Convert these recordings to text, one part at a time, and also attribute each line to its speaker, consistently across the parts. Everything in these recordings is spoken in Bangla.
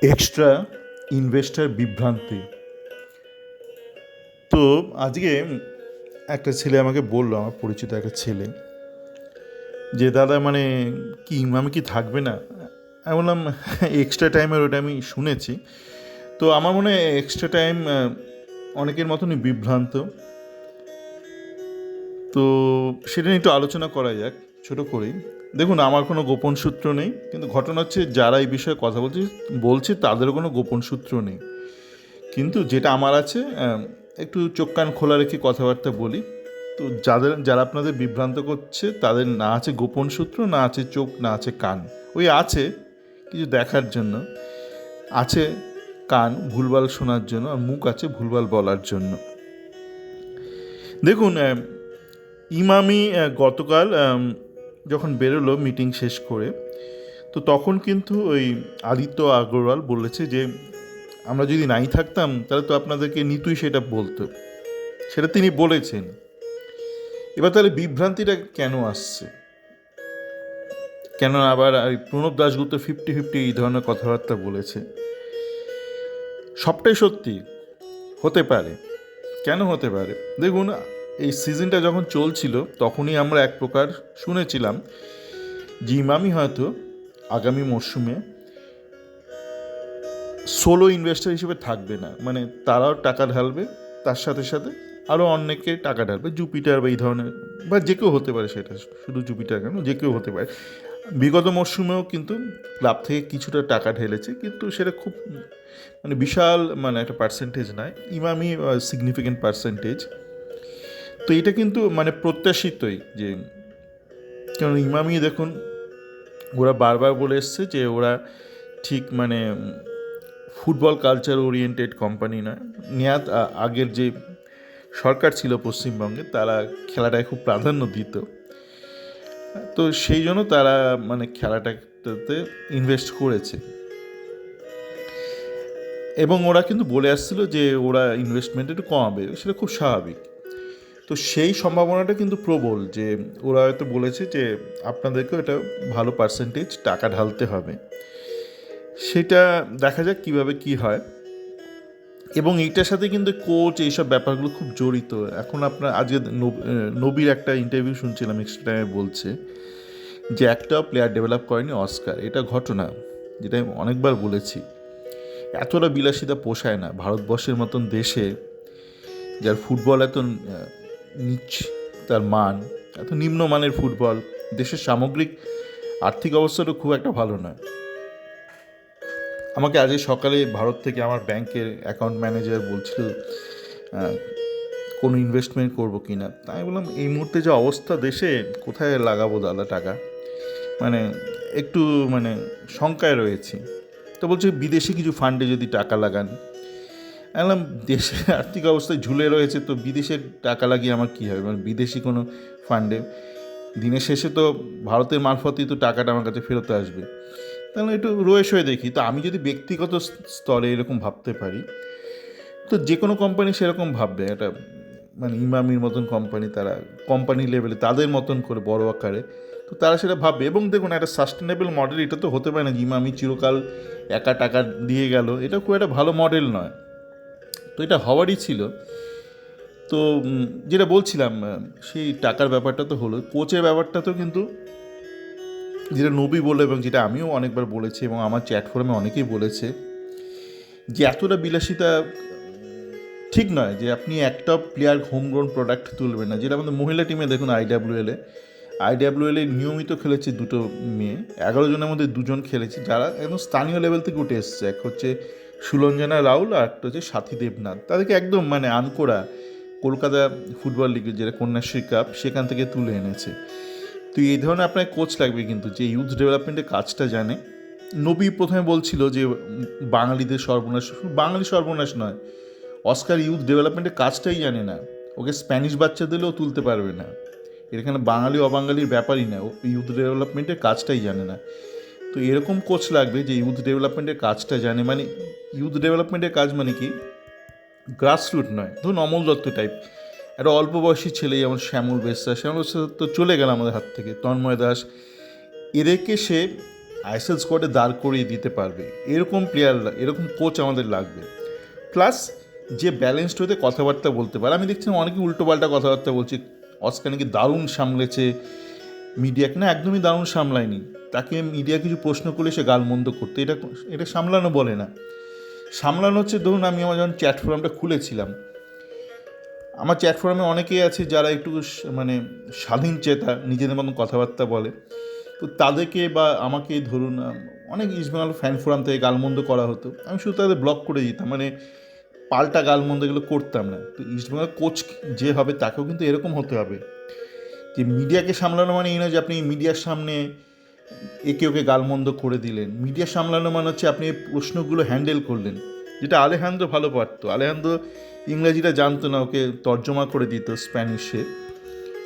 Speaker 1: এক্সট্রা ইনভেস্টর বিভ্রান্তি। তো আজকে একটা ছেলে আমাকে বললো, আমার পরিচিত একটা ছেলে, যে দাদা মানে কি আমি কি থাকবে না। আমি বললাম এক্সট্রা টাইমের ওটা আমি শুনেছি। তো আমার মনে হয় এক্সট্রা টাইম অনেকের মতনই বিভ্রান্ত। তো সেটা নিয়ে একটু আলোচনা করা যাক ছোটো করেই। দেখুন, আমার কোনো গোপন সূত্র নেই, কিন্তু ঘটনা হচ্ছে যারা এই বিষয়ে কথা বলছে তাদেরও কোনো গোপন সূত্র নেই। কিন্তু যেটা আমার আছে, একটু চোখ কান খোলা রেখে কথাবার্তা বলি। তো যারা আপনাদের বিভ্রান্ত করছে তাদের না আছে গোপন সূত্র, না আছে চোখ, না আছে কান। ওই আছে কিছু দেখার জন্য, আছে কান ভুলভাল শোনার জন্য, আর মুখ আছে ভুলভাল বলার জন্য। দেখুন, ইমামি গতকাল যখন বেরোলো মিটিং শেষ করে, তো তখন কিন্তু ওই আদিত্য আগরওয়াল বলেছে যে আমরা যদি নাই থাকতাম তাহলে তো আপনাদেরকে নিতুই সেটা বলতো। সেটা তিনি বলেছেন। এবার তাহলে বিভ্রান্তিটা কেন আসছে? কেন আবার প্রণব দাশগুপ্ত 50-50 এই ধরনের কথাবার্তা বলেছে? সবটাই সত্যি হতে পারে। কেন হতে পারে? দেখুন, এই সিজনটা যখন চলছিল তখনই আমরা এক প্রকার শুনেছিলাম যে ইমামি হয়তো আগামী মরশুমে সোলো ইনভেস্টর হিসেবে থাকবে না, মানে তারাও টাকা ঢালবে, তার সাথে সাথে আরও অনেকে টাকা ঢালবে, জুপিটার বা এই ধরনের, বা যে কেউ হতে পারে, সেটা শুধু জুপিটার কেন, যে কেউ হতে পারে। বিগত মরশুমেও কিন্তু ক্লাব থেকে কিছুটা টাকা ঢেলেছে, কিন্তু সেটা খুব মানে বিশাল মানে একটা পার্সেন্টেজ নয়। Emami significant percentage. তো এটা কিন্তু মানে প্রত্যাশিতই, যে কারণ ইমামি দেখুন, ওরা বারবার বলে এসছে যে ওরা ঠিক মানে ফুটবল কালচার ওরিয়েন্টেড কোম্পানি নয়। নেয়াত আগের যে সরকার ছিল পশ্চিমবঙ্গে, তারা খেলাটায় খুব প্রাধান্য দিত। তো সেই জন্য তারা মানে খেলাটাতে ইনভেস্ট করেছে, এবং ওরা কিন্তু বলে আসছিল যে ওরা ইনভেস্টমেন্ট একটু কমাবে, সেটা খুব স্বাভাবিক। তো সেই সম্ভাবনাটা কিন্তু প্রবল, যে ওরা হয়তো বলেছে যে আপনাদেরকেও এটা ভালো পার্সেন্টেজ টাকা ঢালতে হবে। সেটা দেখা যাক কীভাবে কী হয়। এবং এইটার সাথে কিন্তু কোচ এইসব ব্যাপারগুলো খুব জড়িত। এখন আপনার আজকে নবীর একটা ইন্টারভিউ শুনছিলাম, এক্সট্রা টাইমে বলছে যে একটাও প্লেয়ার ডেভেলপ করেনি অস্কার। এটা ঘটনা, যেটা আমি অনেকবার বলেছি। এতটা বিলাসিতা পোষায় না ভারতবর্ষের মতন দেশে, যার ফুটবল এত নিচ, তার মান এত নিম্নমানের ফুটবল, দেশের সামগ্রিক আর্থিক অবস্থাটা খুব একটা ভালো নয়। আমাকে আজকে সকালে ভারত থেকে আমার ব্যাংকের অ্যাকাউন্ট ম্যানেজার বলছিল কোনো ইনভেস্টমেন্ট করবো কি না। তাই বললাম এই মুহূর্তে যে অবস্থা দেশে, কোথায় লাগাবো দাদা টাকা, মানে একটু মানে শঙ্কায় রয়েছি। তো বলছে বিদেশি কিছু ফান্ডে যদি টাকা লাগান। বললাম দেশের আর্থিক অবস্থায় ঝুলে রয়েছে, তো বিদেশে টাকা লাগিয়ে আমার কী হবে, মানে বিদেশি কোনো ফান্ডে দিনের শেষে তো ভারতের মারফতই তো টাকাটা আমার কাছে ফেরত আসবে। তাহলে একটু রয়েস হয়ে দেখি। তো আমি যদি ব্যক্তিগত স্তরে এরকম ভাবতে পারি, তো যে কোনো কোম্পানি সেরকম ভাববে। এটা মানে ইমামির মতন কোম্পানি, তারা কোম্পানি লেভেলে তাদের মতন করে বড় আকারে, তো তারা সেটা ভাববে। এবং দেখুন, একটা সাস্টেনেবল মডেল এটা তো হতে পারে না যে ইমামি চিরকাল একা টাকা দিয়ে গেল, এটা খুব একটা ভালো মডেল নয়। তো এটা হওয়ারই ছিল। তো যেটা বলছিলাম, সেই টাকার ব্যাপারটা তো হলো, কোচের ব্যাপারটা তো কিন্তু যেটা নবী বলে, এবং যেটা আমিও অনেকবার বলেছি, এবং আমার চ্যাট ফোরামে অনেকেই বলেছে, যে এতটা বিলাসিতা ঠিক নয় যে আপনি একটা প্লেয়ার হোমগ্রোন প্রোডাক্ট তুলবেন না। যেটা আমাদের মহিলা টিমে দেখুন, আইডাব্লিউএলে নিয়মিত খেলেছে দুটো মেয়ে, 11 জনের মধ্যে 2 জন খেলেছে যারা একদম স্থানীয় লেভেল থেকে উঠে এসছে। এক হচ্ছে সুলঞ্জনা রাউল, আর একটা হচ্ছে সাথী দেবনাথ। তাদেরকে একদম মানে আনকোড়া কলকাতা ফুটবল লিগের যেটা কন্যাশ্রী কাপ, সেখান থেকে তুলে এনেছে। তো এই ধরনের আপনার কোচ লাগবে কিন্তু, যে ইউথ ডেভেলপমেন্টের কাজটা জানে। নবী প্রথমে বলছিল যে বাঙালিদের সর্বনাশ, বাঙালি সর্বনাশ নয়, অস্কার ইউথ ডেভেলপমেন্টের কাজটাই জানে না। ওকে স্প্যানিশ বাচ্চা দিলেও তুলতে পারবে না। এখানে বাঙালি অবাঙালির ব্যাপারই না, ও ইউথ ডেভেলপমেন্টের কাজটাই জানে না। তো এরকম কোচ লাগবে যে ইউথ ডেভেলপমেন্টের কাজটা জানে। মানে ইউথ ডেভেলপমেন্টের কাজ মানে কি, গ্রাসরুট নয়। ধরুন অমল দত্ত টাইপ একটা অল্প বয়সী ছেলে, যেমন শ্যামল বিশ্বাস তো চলে গেল আমাদের হাত থেকে, তন্ময় দাস, এদেরকে সে আইএসএল স্কোয়াডে দাঁড় করিয়ে দিতে পারবে এরকম প্লেয়ার, এরকম কোচ আমাদের লাগবে। প্লাস যে ব্যালেন্সড হতে কথাবার্তা বলতে পারে। আমি দেখছি অনেকে উল্টোপাল্টা কথাবার্তা বলছে, অস্কার নাকি দারুণ সামলেছে মিডিয়াকে। না, একদমই দারুণ সামলায়নি। তাকে মিডিয়া কিছু প্রশ্ন করলে সে গালমন্দ করতে, এটা সামলানো বলে না। সামলানো হচ্ছে, ধরুন আমি আমার যখন চ্যাট ফোরামটা খুলেছিলাম, আমার চ্যাট ফোরামে অনেকেই আছে যারা একটু মানে স্বাধীন চেতা, নিজেদের মতন কথাবার্তা বলে। তো তাদেরকে বা আমাকে ধরুন অনেক ইস্টবেঙ্গল ফ্যান ফোরাম থেকে গালমন্দ করা হতো, আমি শুধু তাদের ব্লক করে দিতাম, মানে পাল্টা গালমন্দ এগুলো করতাম না। তো ইস্টবেঙ্গল কোচ যে হবে তাকেও কিন্তু এরকম হতে হবে যে মিডিয়াকে সামলানো মানে এই নয় যে আপনি মিডিয়ার সামনে একে ওকে গালমন্দ করে দিলেন। মিডিয়া সামলানো মানে হচ্ছে আপনি প্রশ্নগুলো হ্যান্ডেল করলেন, যেটা আলেহান্দ্র ভালো পারতো। আলেহান্দ্র ইংরেজিটা জানতো না, ওকে তর্জমা করে দিত স্প্যানিশে,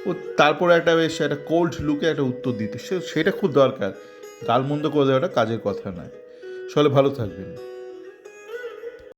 Speaker 1: ও তারপরে একটা কোল্ড লুকে একটা উত্তর দিত। সেটা খুব দরকার। গালমন্দ করে দেওয়াটা কাজের কথা নয়। সবাই ভালো থাকবেন।